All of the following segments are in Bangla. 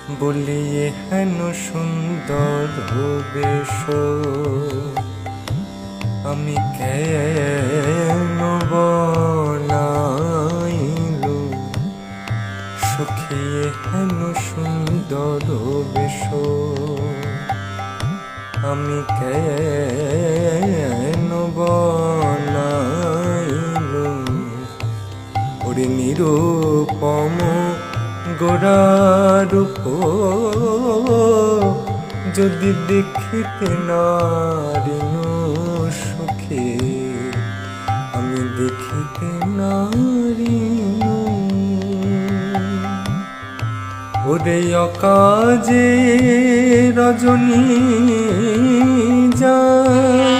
বলিয়ে হেন সুন্দর বেশ আমি কেন বনাইলু সখিয়ে হেন সুন্দর বেশ আমি কেন বনাইলু ওরে নিরূপম গোরা রূপ যদি দেখিতে নারিনু সুখে আমি দেখিতে নারিনু ওরে অকাজে রজনী যায়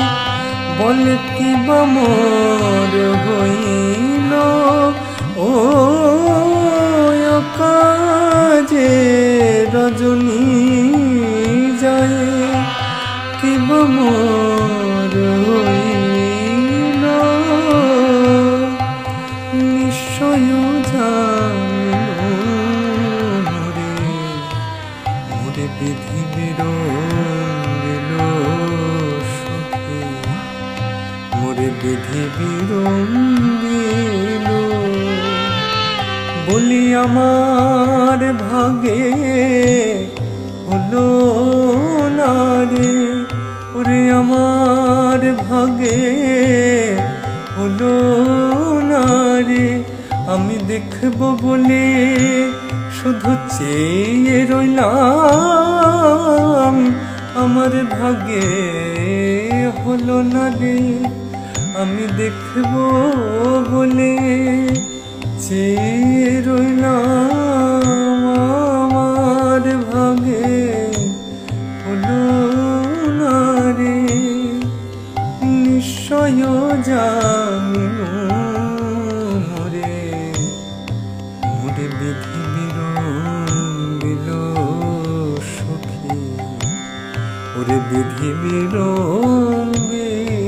বলে কি বা মোর হইল ও কাজে রজনী যায় কি বা মোর হইল নিশ্চয় জানিল মোরে বিধি বিরঙ্গিল সখী মোরে বিধি বিরঙ্গিল বলি আমার ভাগে হলো না রে ওরে আমার ভাগে হলো না রে আমি দেখব বলে শুধু চেয়ে রইলাম আমার ভাগে হলো না রে আমি দেখব বলে চেয়ে রইলাম আমার ভাগে হলো না রে নিশ্চয় জানিনু মোরে মোরে বিধি বিরঙ্গিল সখী ওরে বিধি বিরঙ্গিল